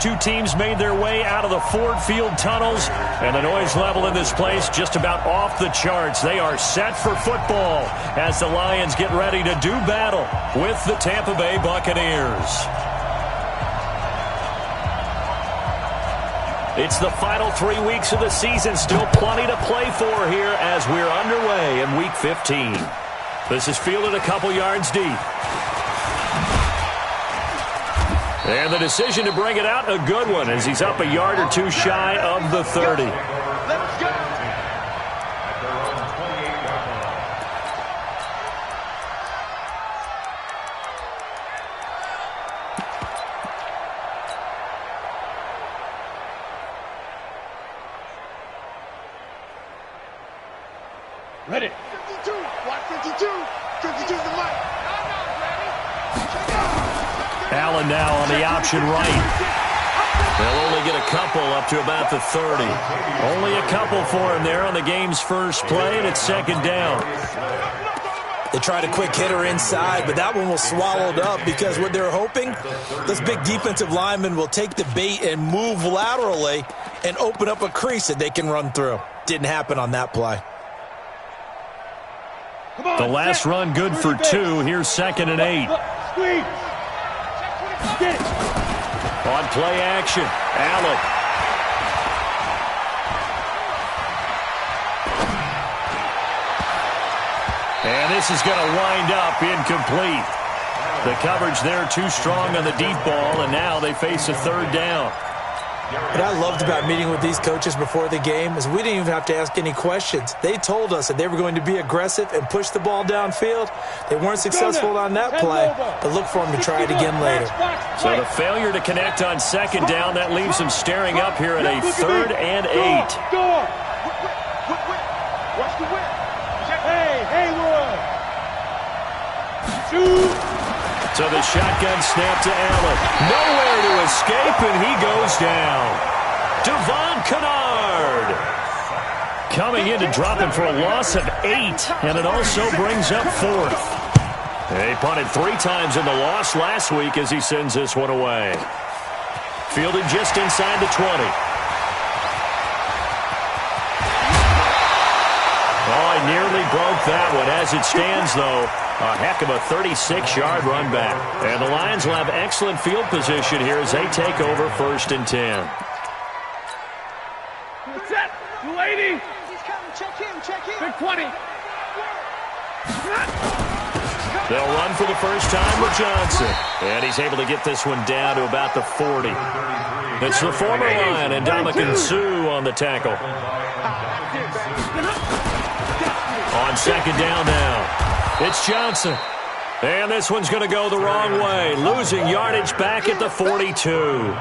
two teams made their way out of the Ford Field tunnels, and the noise level in this place just about off the charts. They are set for football as the Lions get ready to do battle with the Tampa Bay Buccaneers. It's the final 3 weeks of the season. Still plenty to play for here as we're underway in Week 15. This is fielded a couple yards deep. And the decision to bring it out, a good one, as he's up a yard or two shy of the 30. Let's go. Ready. 52. Watch 52. 52 the mic. Allen now on the option right. They'll only get a couple up to about the 30. Only a couple for him there on the game's first play, and it's second down. They tried a quick hitter inside, but that one was swallowed up because what they're hoping, this big defensive lineman will take the bait and move laterally and open up a crease that they can run through. Didn't happen on that play. The last run good for 2. Here's 2nd and 8. Squeeze. Get it. On play action, Allen. And this is going to wind up incomplete. The coverage there too strong on the deep ball, and now they face a third down. What I loved about meeting with these coaches before the game is we didn't even have to ask any questions. They told us that they were going to be aggressive and push the ball downfield. They weren't successful on that play, but look for them to try it again later. So the failure to connect on second down, that leaves them staring up here at a 3rd and 8. Watch the whip. Hey, Haywood. Shoot. So the shotgun snap to Allen. Nowhere to escape, and he goes down. Devon Kennard coming in to drop him for a loss of 8, and it also brings up 4th. He punted 3 times in the loss last week as he sends this one away. Fielded just inside the 20. Oh, he nearly broke that one. As it stands, though, a heck of a 36-yard run back. And the Lions will have excellent field position here as they take over 1st and 10. Set. 280. He's coming. Check him. Check him. Big 20. They'll run for the first time with Johnson. And he's able to get this one down to about the 40. It's the former Lion and Ndamukong Suh on the tackle. On second down now. It's Johnson. And this one's going to go the wrong way. Losing yardage back at the 42.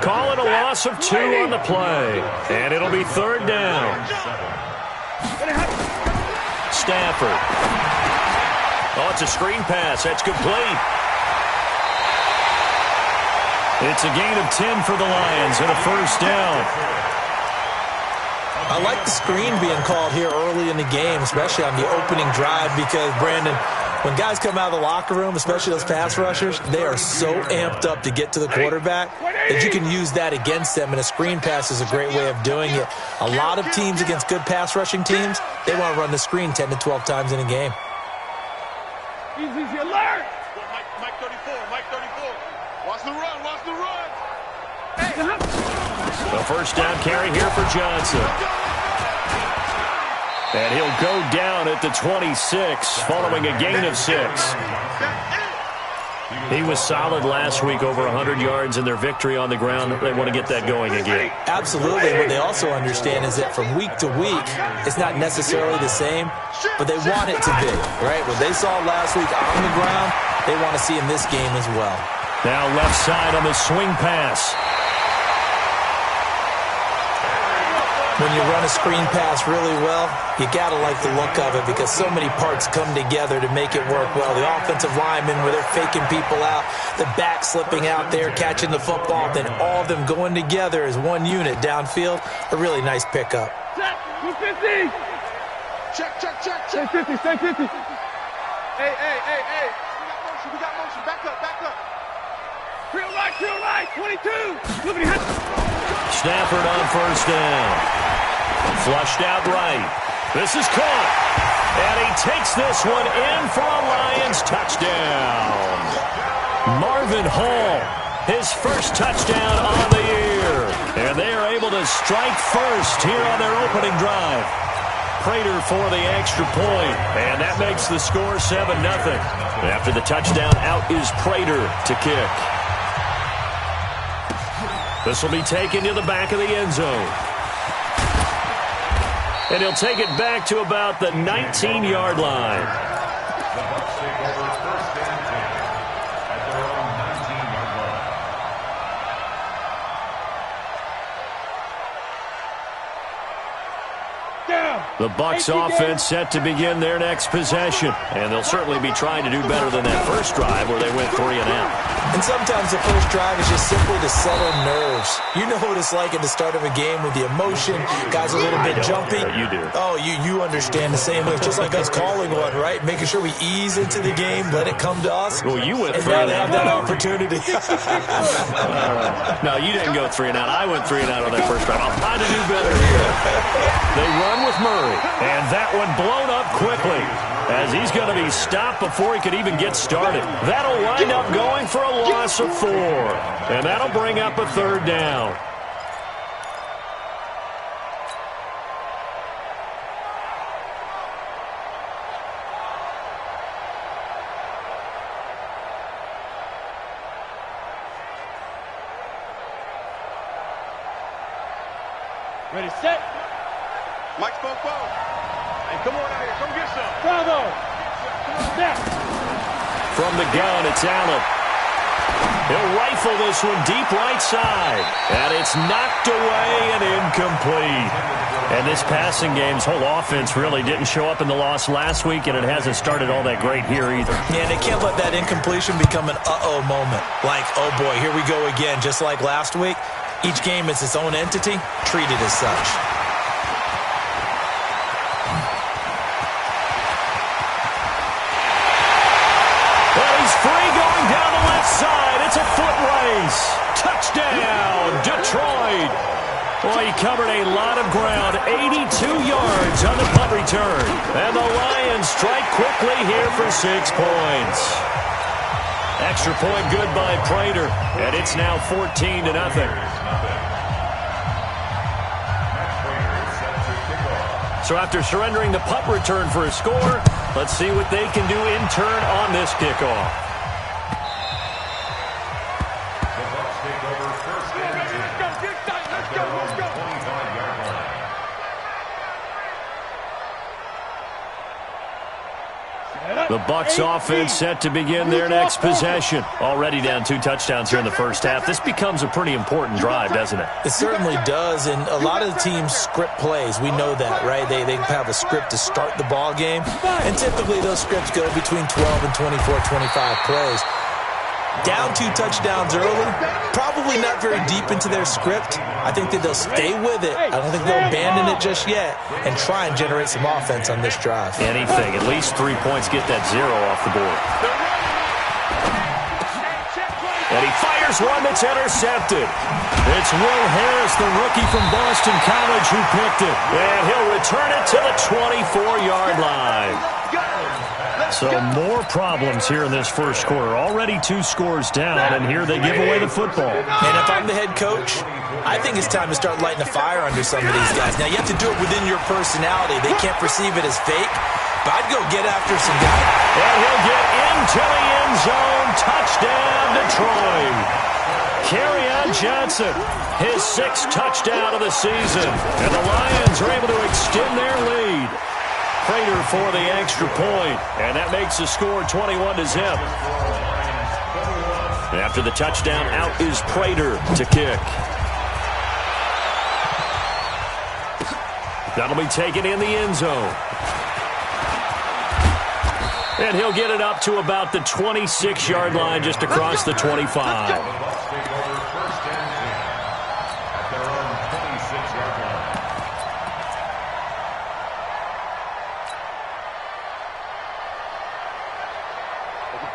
Call it a loss of 2 on the play. And it'll be 3rd down. Stafford. Oh, it's a screen pass. That's complete. It's a gain of 10 for the Lions and a 1st down. I like the screen being called here early in the game, especially on the opening drive, because, Brandon, when guys come out of the locker room, especially those pass rushers, they are so amped up to get to the quarterback that you can use that against them, and a screen pass is a great way of doing it. A lot of teams against good pass rushing teams, they want to run the screen 10 to 12 times in a game. Easy alert. Mike 34. Mike 34. Watch the run. Watch the run. The first down carry here for Johnson. And he'll go down at the 26 following a gain of 6. He was solid last week, over 100 yards in their victory on the ground. They want to get that going again. Absolutely. What they also understand is that from week to week, it's not necessarily the same, but they want it to be, right? What they saw last week on the ground, they want to see in this game as well. Now left side on the swing pass. When you run a screen pass really well, you got to like the look of it because so many parts come together to make it work well. The offensive linemen, where they're faking people out, the back slipping out there, catching the football, then all of them going together as one unit downfield. A really nice pickup. Set. 250. Check. Stay 50. Stay 50. Hey. We got motion. Back up. Trail right, 22. Moving ahead. Stafford on first down. Flushed out right. This is caught. And he takes this one in for a Lions touchdown. Marvin Hall, his first touchdown on the year. And they are able to strike first here on their opening drive. Prater for the extra point, and that makes the score 7-0. After the touchdown, out is Prater to kick. This will be taken to the back of the end zone. And he'll take it back to about the 19-yard line. The Bucs take over first and 10 at their own 19-yard line. The Bucs offense set to begin their next possession. And they'll certainly be trying to do better than that first drive where they went 3 and out. And sometimes the first drive is just simply to settle nerves. You know what it's like at the start of a game with the emotion. Guys a little bit jumpy. You do. Oh, you understand the same way. It's just like us calling one, right? Making sure we ease into the game, let it come to us. Well, you went and 3 now and they have out. that opportunity. No, you didn't go 3 and out. I went 3 and out on that first drive. I'll try to do better here. They run with Murray. And that one blown up quickly as he's going to be stopped before he could even get started. That'll wind up going for a loss of 4. And that'll bring up a third down. Ready, set. Mike's both. Hey, come on out here. Come get some. Bravo. Snap. From the gun, it's Allen. He'll rifle this one deep right side. And it's knocked away and incomplete. And this passing game's whole offense really didn't show up in the loss last week, and it hasn't started all that great here either. Yeah, and they can't let that incompletion become an uh-oh moment. Like, oh boy, here we go again. Just like last week, each game is its own entity, treated as such. Free going down the left side. It's a foot race. Touchdown, Detroit. Well, he covered a lot of ground. 82 yards on the punt return. And the Lions strike quickly here for 6 points. Extra point good by Prater. And it's now 14-0. So after surrendering the punt return for a score, let's see what they can do in turn on this kickoff. The Bucs offense set to begin their next possession. Already down 2 touchdowns here in the first half. This becomes a pretty important drive, doesn't it? It certainly does, and a lot of the teams script plays. We know that, right? They have a script to start the ball game, and typically those scripts go between 12 and 24, 25 plays. Down 2 touchdowns early, probably not very deep into their script. I think that they'll stay with it. I don't think they'll abandon it just yet and try and generate some offense on this drive. Anything, at least 3 points, get that 0 off the board. And he fires one that's intercepted. It's Will Harris, the rookie from Boston College, who picked it. And he'll return it to the 24-yard line. So more problems here in this first quarter. Already 2 scores down, and here they give away the football. And if I'm the head coach, I think it's time to start lighting a fire under some of these guys. Now, you have to do it within your personality. They can't perceive it as fake, but I'd go get after some guys. And he'll get into the end zone. Touchdown, Detroit. Kerryon Johnson, his 6th touchdown of the season. And the Lions are able to extend their lead. Prater for the extra point, and that makes the score 21-0. After the touchdown, out is Prater to kick. That'll be taken in the end zone. And he'll get it up to about the 26-yard line, just across the 25.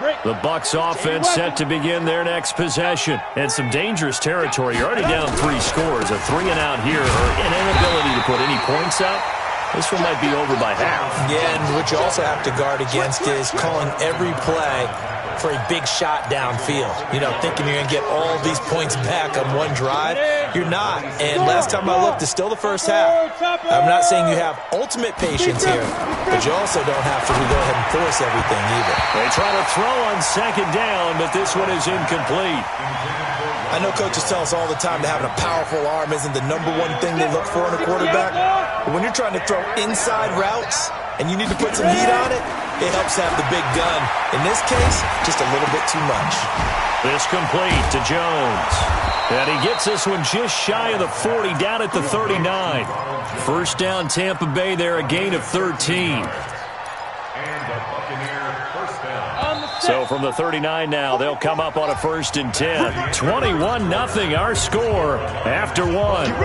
Break. The Bucs offense set to begin their next possession. And some dangerous territory. You're already down 3 scores. A 3-and-out here, or an inability to put any points up. This one might be over by half. Yeah, and what you also have to guard against is calling every play for a big shot downfield. You know, thinking you're going to get all these points back on one drive. You're not. And last time I looked, it's still the first half. I'm not saying you have ultimate patience here, but you also don't have to go ahead and force everything either. They try to throw on 2nd down, but this one is incomplete. I know coaches tell us all the time that having a powerful arm isn't the #1 thing they look for in a quarterback. But when you're trying to throw inside routes and you need to put some heat on it, it helps have the big gun. In this case, just a little bit too much. This complete to Jones. And he gets this one just shy of the 40, down at the 39. First down, Tampa Bay there, a gain of 13. And the Buccaneer first down. So from the 39 now, they'll come up on a 1st and 10. 21-0 our score after 1. Get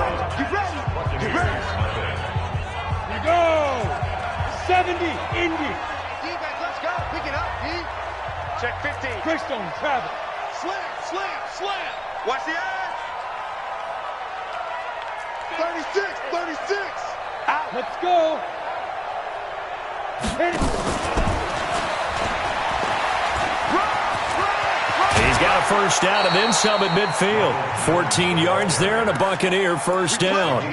go. 70, Indy. Defense, let's go. Pick it up, D. Check 15. Quickstone, travel. Slam, slam, slam. Watch the edge. 36, 36. Out. Let's go. Hit it. He's got a first down and then some at midfield. 14 yards there and a Buccaneer first down.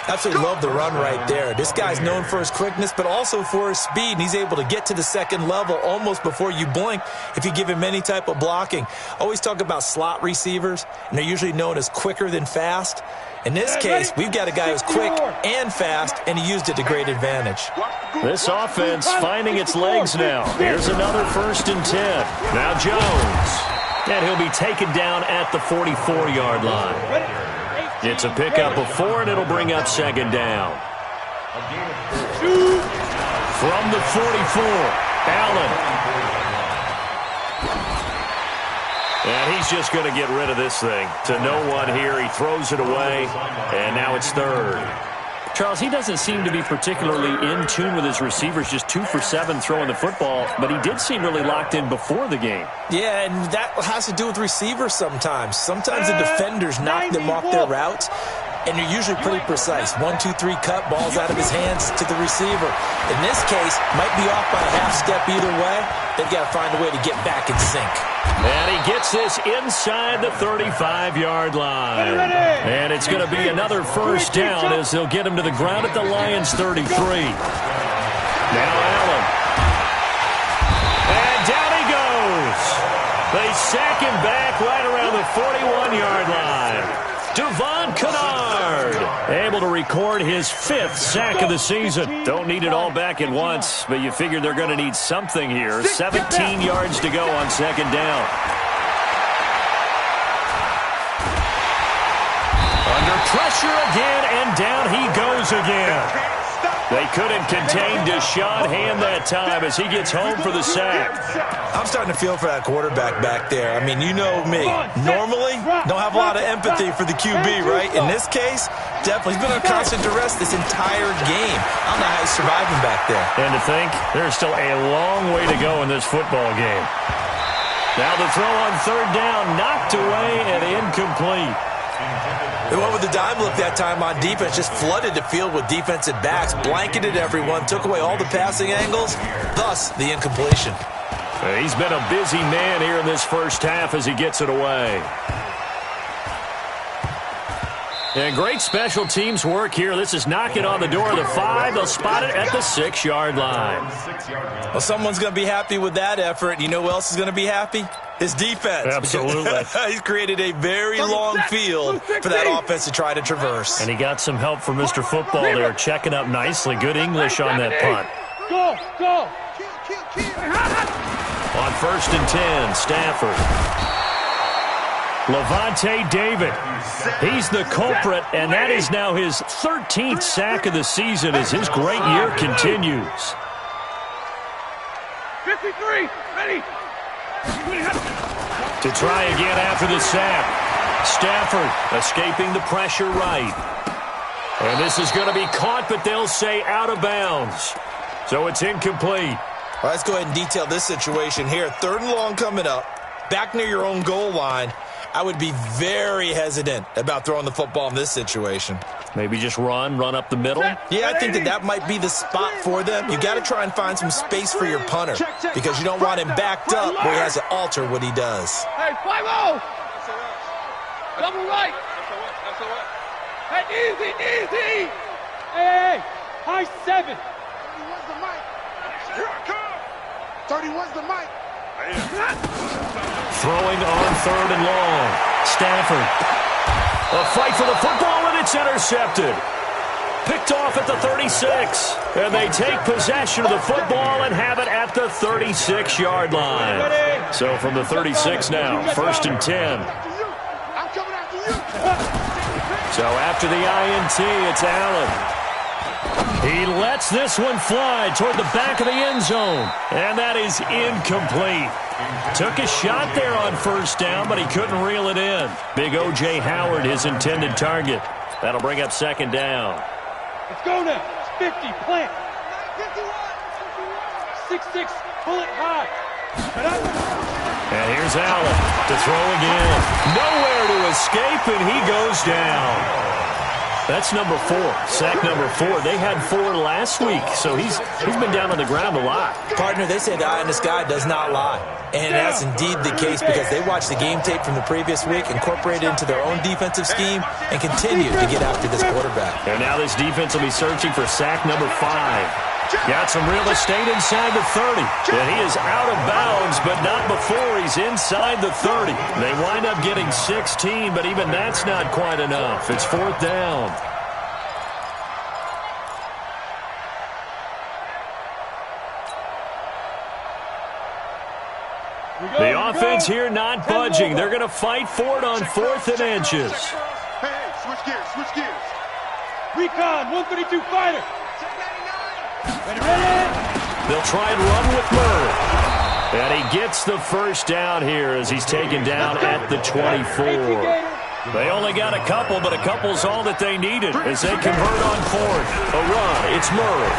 Absolutely love the run right there. This guy's known for his quickness, but also for his speed, and he's able to get to the 2nd level almost before you blink if you give him any type of blocking. Always talk about slot receivers, and they're usually known as quicker than fast. In this case, we've got a guy who's quick and fast, and he used it to great advantage. This offense finding its legs now. Here's another 1st and 10. Now Jones. And he'll be taken down at the 44-yard line. It's a pickup of 4, and it'll bring up 2nd down. From the 44, Allen. And he's just going to get rid of this thing. To no one here. He throws it away, and now it's 3rd. Charles, he doesn't seem to be particularly in tune with his receivers, just 2 for 7 throwing the football, but he did seem really locked in before the game. Yeah, and that has to do with receivers sometimes. Sometimes the defenders knock them off their routes, and they're usually pretty precise. 1, 2, 3 cut, balls out of his hands to the receiver. In this case, might be off by a half step either way. They've got to find a way to get back in sync. And he gets this inside the 35-yard line. And it's going to be another first down as they'll get him to the ground at the Lions' 33. Now Allen. And down he goes. They sack him back right around the 41-yard line. Devon Kennard able to record his 5th sack of the season. Don't need it all back at once, but you figure they're going to need something here. 17 yards to go on 2nd down. Under pressure again, and down he goes again. They couldn't contain Deshaun Hand that time as he gets home for the sack. I'm starting to feel for that quarterback back there. I mean, you know me. Normally, don't have a lot of empathy for the QB, right? In this case, definitely. He's been on constant duress this entire game. I don't know how he's surviving back there. And to think, there's still a long way to go in this football game. Now the throw on 3rd down, knocked away and incomplete. They went with the dime look that time on defense, just flooded the field with defensive backs, blanketed everyone, took away all the passing angles, thus the incompletion. He's been a busy man here in this first half as he gets it away. And great special teams work here. This is knocking on the door of the 5. They'll spot it at the 6-yard line. Well, someone's going to be happy with that effort. You know who else is going to be happy? His defense. Absolutely. He's created a very long field for that offense to try to traverse. And he got some help from Mr. Football there, checking up nicely. Good English on that punt. Go, go. On 1st and 10, Stafford. Levante David. He's the culprit, and that is now his 13th sack of the season as his great year continues. 53, ready. To try again after the sack. Stafford escaping the pressure right. And this is going to be caught, but they'll say out of bounds. So it's incomplete. Well, let's go ahead and detail this situation here. 3rd and long coming up, back near your own goal line. I would be very hesitant about throwing the football in this situation. Maybe just run up the middle? Yeah, I think that might be the spot for them. You got to try and find some space for your punter because you don't want him backed up where he has to alter what he does. Hey, 5-0. Double right. Hey, easy. Hey, high 7. 31's the mic. Here I come. 31's the mic. Throwing on 3rd and long. Stafford. A fight for the football, and it's intercepted. Picked off at the 36. And they take possession of the football and have it at the 36-yard line. So from the 36 now, 1st and 10. I'm coming after you. So after the INT, it's Allen. He lets this one fly toward the back of the end zone. And that is incomplete. Took a shot there on 1st down, but he couldn't reel it in. Big O.J. Howard, his intended target. That'll bring up 2nd down. Let's go now. 50, plant. 6-6, pull it high. And here's Allen to throw again. Nowhere to escape, and he goes down. That's number 4, sack number 4. They had 4 last week, so he's been down on the ground a lot. Partner, they say the eye in the sky does not lie. And that's indeed the case because they watched the game tape from the previous week, incorporated it into their own defensive scheme, and continue to get after this quarterback. And now this defense will be searching for sack number 5. Got some real estate inside the 30. And he is out of bounds, but not before he's inside the 30. They wind up getting 16, but even that's not quite enough. It's 4th down. The offense here not budging. They're going to fight for it on 4th and inches. Hey, switch gears. Recon, 132 fighter. They'll try and run with Murray. And he gets the 1st down here as he's taken down at the 24. They only got a couple, but a couple's all that they needed as they convert on 4th. A run. It's Murray.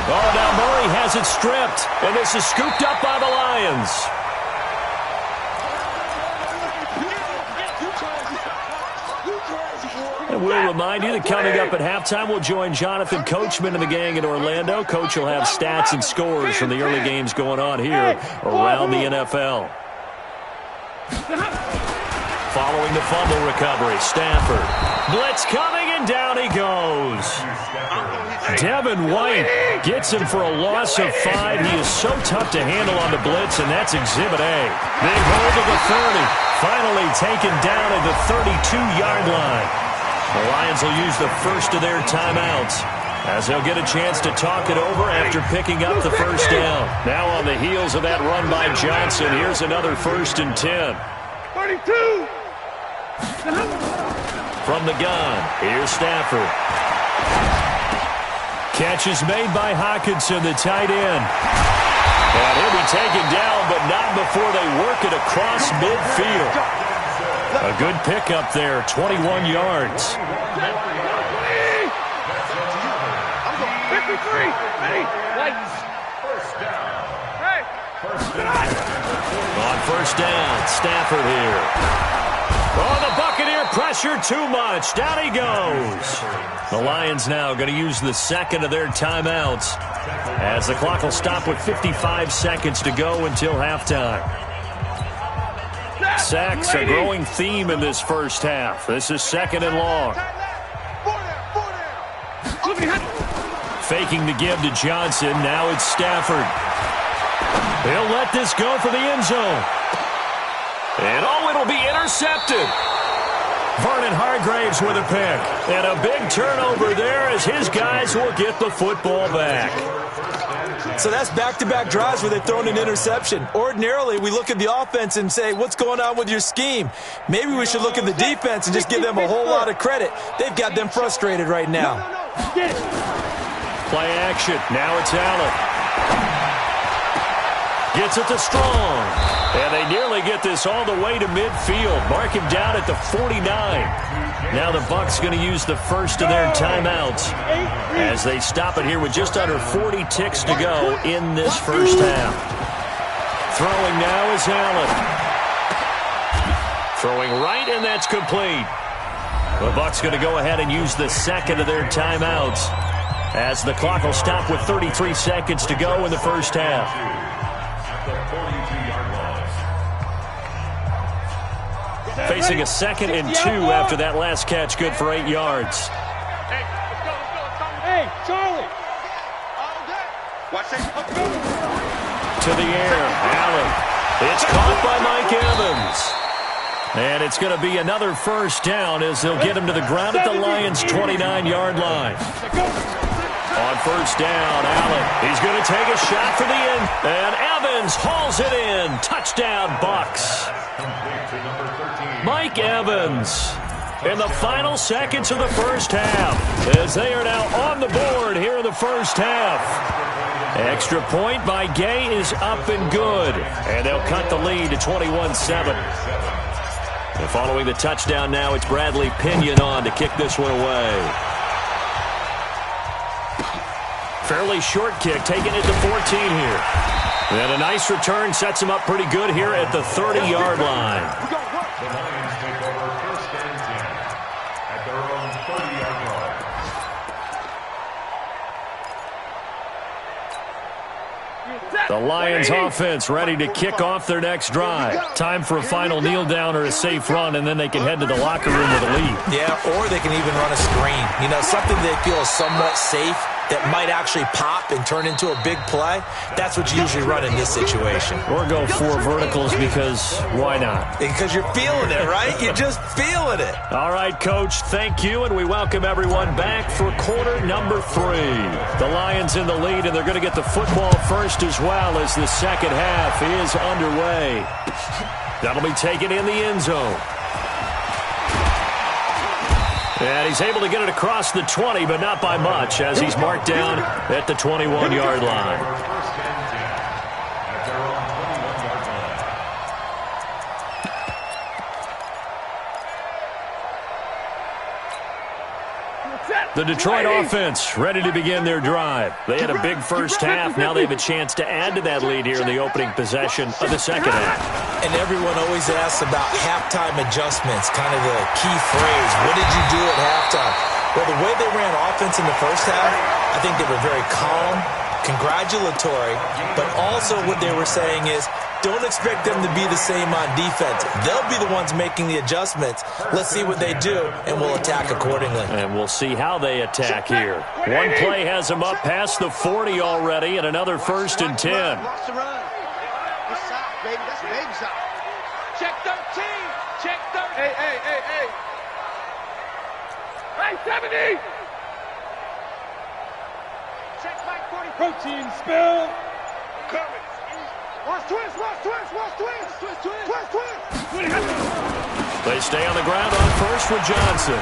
Oh, now Murray has it stripped, and this is scooped up by the Lions. And we'll remind you that coming up at halftime, we'll join Jonathan Coachman and the gang in Orlando. Coach will have stats and scores from the early games going on here around the NFL. Following the fumble recovery, Stafford. Blitz coming, and down he goes. Devin White gets him for a loss of 5. He is so tough to handle on the blitz, and that's Exhibit A. Big hold of the 30. Finally taken down at the 32-yard line. The Lions will use the first of their timeouts as they'll get a chance to talk it over after picking up the 1st down. Now on the heels of that run by Johnson, here's another 1st and 10. 32! From the gun, here's Stafford. Catch is made by Hockenson, the tight end. And he'll be taken down, but not before they work it across midfield. A good pickup there, 21 yards. 53! Ready? Lights. 1st down. Hey! 1st down. On 1st down, Stafford here. Oh, the Buccaneer pressure too much. Down he goes. The Lions now going to use the 2nd of their timeouts as the clock will stop with 55 seconds to go until halftime. Sacks, a growing theme in this 1st half. This is 2nd and long. Faking the give to Johnson. Now it's Stafford. He'll let this go for the end zone. And it'll be intercepted. Vernon Hargraves with a pick. And a big turnover there as his guys will get the football back. So that's back-to-back drives where they've thrown an interception. Ordinarily, we look at the offense and say, what's going on with your scheme? Maybe we should look at the defense and just give them a whole lot of credit. They've got them frustrated right now. Play action. Now it's Allen. Gets it to Strong. And they nearly get this all the way to midfield. Mark him down at the 49. Now the Bucs going to use the first of their timeouts as they stop it here with just under 40 ticks to go in this first half. Throwing now is Allen. Throwing right, and that's complete. The Bucs going to go ahead and use the second of their timeouts as the clock will stop with 33 seconds to go in the first half. Facing a 2nd and 2 after that last catch, good for 8 yards. Hey, Charlie. Watch it. To the air, Allen. It's caught by Mike Evans. And it's going to be another first down as they'll get him to the ground at the Lions' 29-yard line. On first down, Allen. He's going to take a shot for the end. And Evans hauls it in. Touchdown, Bucs. Mike Evans in the final seconds of the first half as they are now on the board here in the first half. Extra point by Gay is up and good. And they'll cut the lead to 21-7. And following the touchdown now, it's Bradley Pinion on to kick this one away. Fairly short kick, taking it to 14 here. And a nice return sets him up pretty good here at the 30-yard line. The Lions take over first and 10 at their own 30-yard line. The Lions offense ready to kick off their next drive. Time for a final kneel down or a safe run, and then they can head to the locker room with a lead. Yeah, or they can even run a screen. You know, something they feel is somewhat safe that might actually pop and turn into a big play. That's what you usually run in this situation. Or go 4 verticals because why not? Because you're feeling it, right? You're just feeling it. All right, Coach, thank you, and we welcome everyone back for quarter number 3. The Lions in the lead, and they're going to get the football first as well as the second half is underway. That'll be taken in the end zone. And he's able to get it across the 20, but not by much, as he's marked down at the 21-yard line. First and 10 at their own 21-yard line. The Detroit offense ready to begin their drive. They had a big first half. Now they have a chance to add to that lead here in the opening possession of the second half. And everyone always asks about halftime adjustments, kind of the key phrase. What did you do at halftime? Well, the way they ran offense in the first half, I think they were very calm, congratulatory, but also what they were saying is, don't expect them to be the same on defense. They'll be the ones making the adjustments. Let's see what they do, and we'll attack accordingly. And we'll see how they attack here. One play has them up past the 40 already, and another first and 10. Watch the run. Good side, baby. That's a baby side. Check 13. Check 13. Hey, hey, hey, hey. Hey, 70. Check Mike 40. Protein spill. Coming. Watch twins, watch twins, watch twins. Twins, twins. Twins, twins. They stay on the ground on first with Johnson.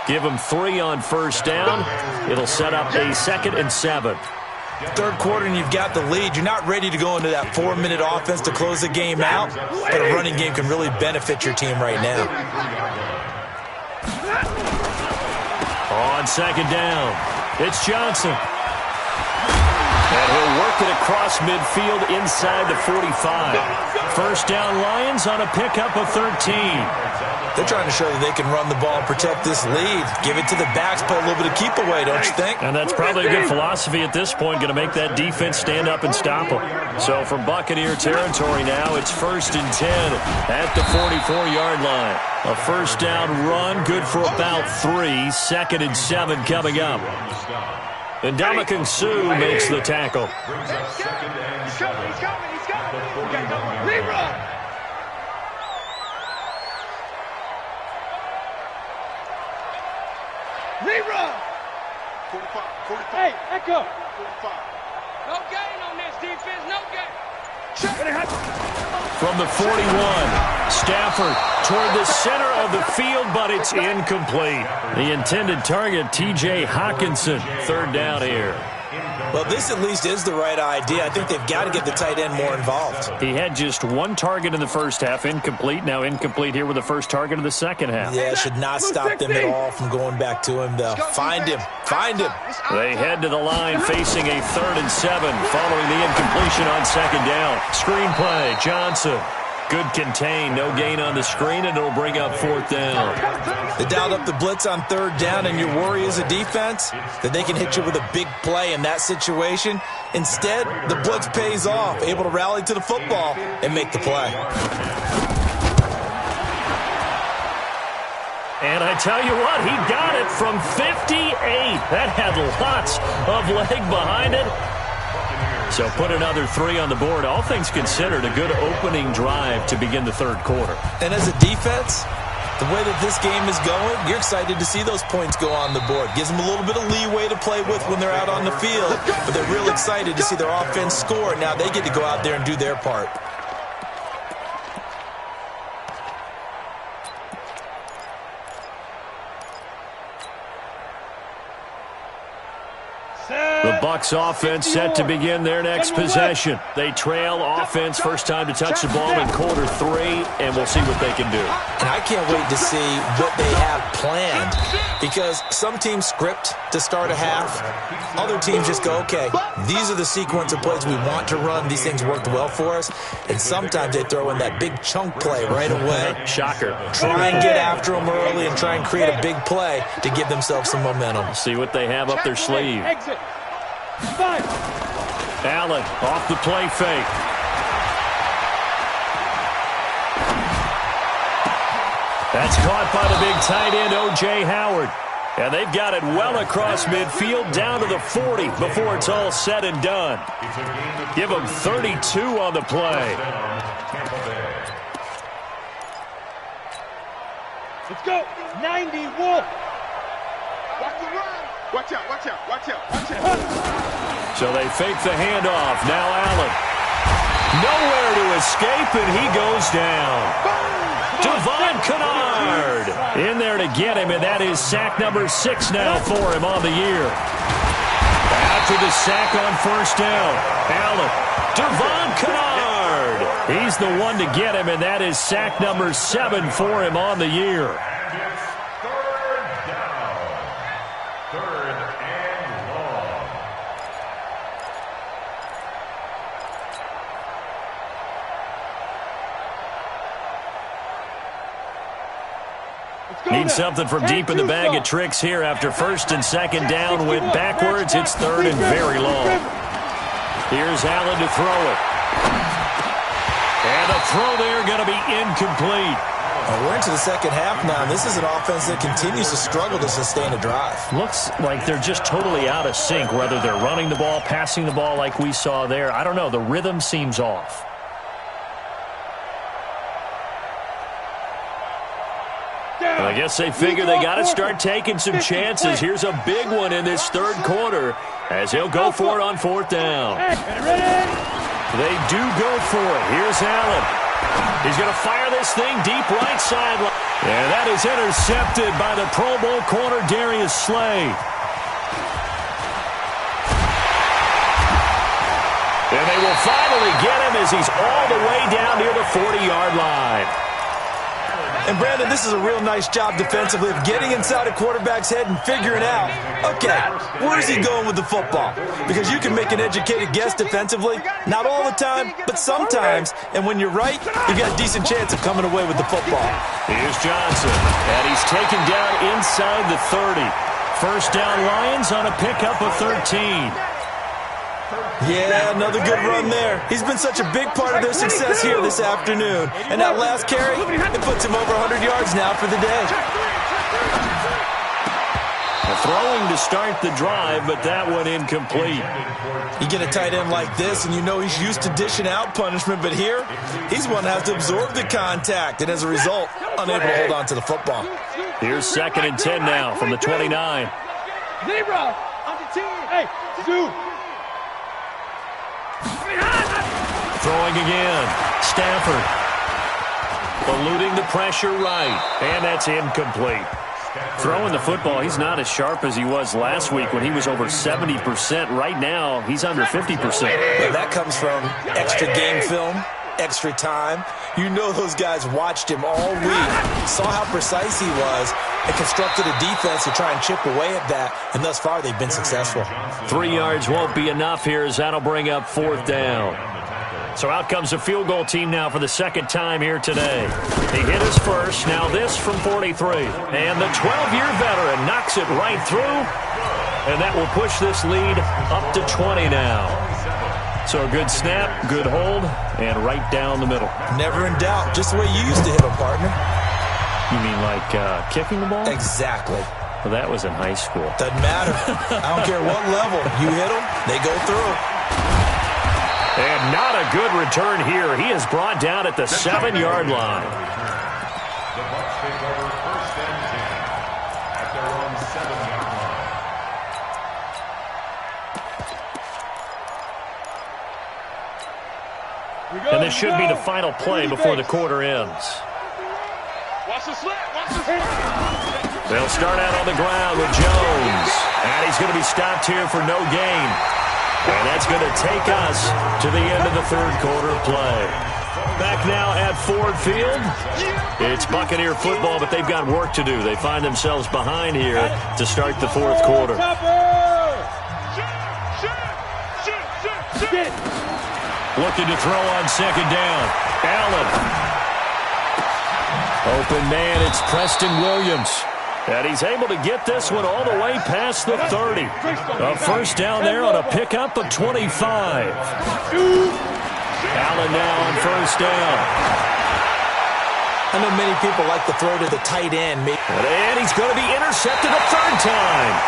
Give them 3 on first down. It'll set up a 2nd and 7. Third quarter and you've got the lead. You're not ready to go into that 4-minute offense to close the game out, but a running game can really benefit your team right now. On second down, it's Johnson. And he'll work it across midfield inside the 45. First down Lions on a pickup of 13. They're trying to show that they can run the ball and protect this lead. Give it to the backs, play a little bit of keep away, don't you think? And that's probably a good philosophy at this point, going to make that defense stand up and stop them. So from Buccaneer territory now, it's first and 10 at the 44-yard line. A first down run, good for about 3. 2nd and 7 coming up. And Ndamukong Suh makes the tackle. Brings up 2nd and 7. He's coming. Rerun. Rerun. 45. Hey, Echo. 45. No gain on this defense. No gain. From the 41, Stafford toward the center of the field, but it's incomplete. The intended target, T.J. Hawkinson. 3rd down here. Well, this at least is the right idea. I think they've got to get the tight end more involved. He had just one target in the first half, incomplete. Now incomplete here with the first target of the second half. Yeah, should not stop them at all from going back to him, though. Find him. Find him. They head to the line facing a 3rd and 7 following the incompletion on second down. Screen play, Johnson. Good contain, no gain on the screen, and it'll bring up 4th down. They dialed up the blitz on 3rd down, and your worry as a defense that they can hit you with a big play in that situation. Instead, the blitz pays off, able to rally to the football and make the play. And I tell you what, he got it from 58. That had lots of leg behind it. So put another 3 on the board. All things considered, a good opening drive to begin the 3rd quarter. And as a defense, the way that this game is going, you're excited to see those points go on the board. Gives them a little bit of leeway to play with when they're out on the field. But they're real excited to see their offense score. Now they get to go out there and do their part. The Bucs offense set to begin their next possession. They trail offense, first time to touch the ball in quarter 3, and we'll see what they can do. And I can't wait to see what they have planned, because some teams script to start a half. Other teams just go, okay, these are the sequence of plays we want to run. These things worked well for us. And sometimes they throw in that big chunk play right away. Shocker. Try and get after them early and try and create a big play to give themselves some momentum. See what they have up their sleeve. Exit. Allen off the play fake. That's caught by the big tight end, O.J. Howard. And they've got it well across midfield down to the 40 before it's all said and done. Give them 32 on the play. Let's go. 90 Wolf. Watch the run. Watch out, watch out, watch out, watch out. So they fake the handoff. Now Allen. Nowhere to escape, and he goes down. Devon Kennard in there to get him, and that is sack number 6 now for him on the year. After the sack on first down, Allen, Devon Kennard. He's the one to get him, and that is sack number 7 for him on the year. Need something from deep in the bag of tricks here after first and second down went backwards. It's 3rd and very long. Here's Allen to throw it. And the throw there going to be incomplete. We're into the second half now. This is an offense that continues to struggle to sustain a drive. Looks like they're just totally out of sync, whether they're running the ball, passing the ball like we saw there. I don't know. The rhythm seems off. I guess they figure they got to start taking some chances. Here's a big one in this 3rd quarter as he'll go for it on 4th down. They do go for it. Here's Allen. He's going to fire this thing deep right sideline. And that is intercepted by the Pro Bowl corner, Darius Slay. And they will finally get him as he's all the way down near the 40-yard line. And, Brandon, this is a real nice job defensively of getting inside a quarterback's head and figuring out, okay, where's he going with the football? Because you can make an educated guess defensively, not all the time, but sometimes. And when you're right, you've got a decent chance of coming away with the football. Here's Johnson, and he's taken down inside the 30. First down Lions on a pickup of 13. Yeah, another good run there. He's been such a big part of their success here this afternoon. And that last carry, it puts him over 100 yards now for the day. Throwing to start the drive, but that one incomplete. You get a tight end like this, and you know he's used to dishing out punishment, but here, he's one that has to absorb the contact, and as a result, unable to hold on to the football. Here's 2nd and 10 now from the 29. Zebra on the team. Hey, Zoo. Throwing again. Stafford. Eluding the pressure right. And that's incomplete. Throwing the football, he's not as sharp as he was last week when he was over 70%. Right now, he's under 50%. Yeah, that comes from extra game film, extra time. You know those guys watched him all week, saw how precise he was, and constructed a defense to try and chip away at that, and thus far they've been successful. 3 yards won't be enough here as that'll bring up 4th down. So out comes the field goal team now for the second time here today. He hit his first, now this from 43. And the 12-year veteran knocks it right through, and that will push this lead up to 20 now. So a good snap, good hold, and right down the middle. Never in doubt, just the way you used to hit them, partner. You mean like kicking the ball? Exactly. Well, that was in high school. Doesn't matter. I don't care what level. You hit them, they go through. And not a good return here. He is brought down at the 7-yard line. The Bucs take over 1st and 10 at their own 7-yard line. And this should be the final play before the quarter ends. Watch the slip. Watch the slip. They'll start out on the ground with Jones. And he's going to be stopped here for no gain. And that's going to take us to the end of the third quarter play. Back now at Ford Field. It's Buccaneer football, but they've got work to do. They find themselves behind here to start the fourth quarter. Looking to throw on 2nd down. Allen. Open man, it's Preston Williams. And he's able to get this one all the way past the 30. A first down there on a pickup of 25. Allen now on first down. I know many people like to throw to the tight end. And he's going to be intercepted a 3rd time.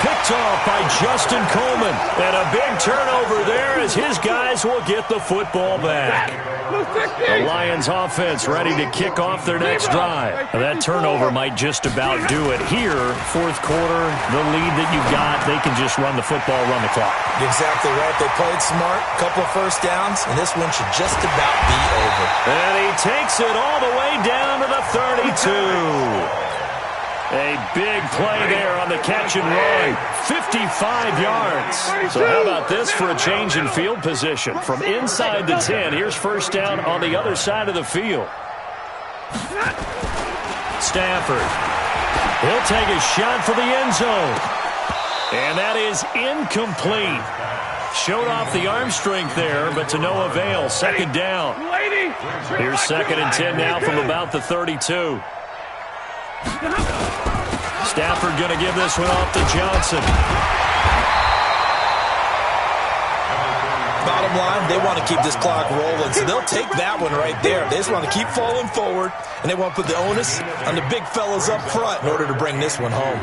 Picked off by Justin Coleman. And a big turnover there as his guys will get the football back. The Lions offense ready to kick off their next drive. That turnover might just about do it here. Fourth quarter, the lead that you've got, they can just run the football, run the clock. Exactly right. They played smart, couple of first downs, and this one should just about be over. And he takes it all the way down to the 32. A big play there on the catch and run. 55 yards. So how about this for a change in field position? From inside the 10, here's first down on the other side of the field. Stafford. He'll take a shot for the end zone. And that is incomplete. Showed off the arm strength there, but to no avail. 2nd down. Here's 2nd and 10 now from about the 32. Stafford going to give this one off to Johnson. Bottom line, they want to keep this clock rolling, so they'll take that one right there. They just want to keep falling forward, and they want to put the onus on the big fellas up front in order to bring this one home.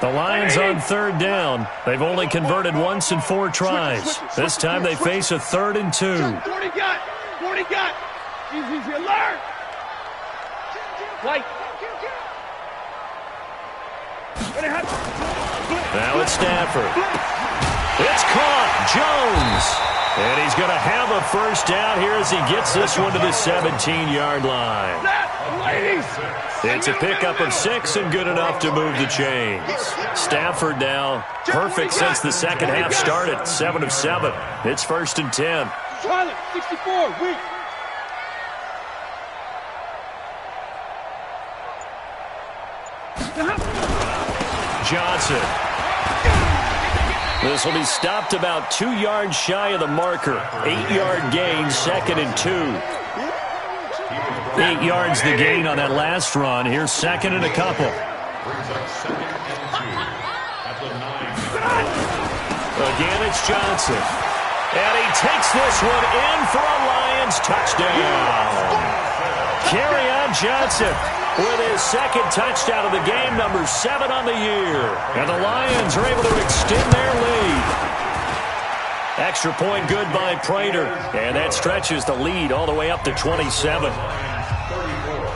The Lions on 3rd down. They've only converted once in 4 tries. This time they face a 3rd and 2. 40 got. 40 got. Easy alert. White. Now it's Stafford. It's caught. Jones. And he's going to have a first down here as he gets this one to the 17-yard line. It's a pickup of 6 and good enough to move the chains. Stafford now perfect since the second half started. 7 of 7. It's 1st and 10. Charlotte, 64, weak. Johnson. This will be stopped about 2 yards shy of the marker. 8-yard gain, 2nd and 2. 8 yards the gain on that last run. Here's 2nd and a couple. Again, it's Johnson. And he takes this one in for a Lions touchdown. Kerryon Johnson with his 2nd touchdown of the game, number 7 on the year. And the Lions are able to extend their lead. Extra point good by Prater. And that stretches the lead all the way up to 27.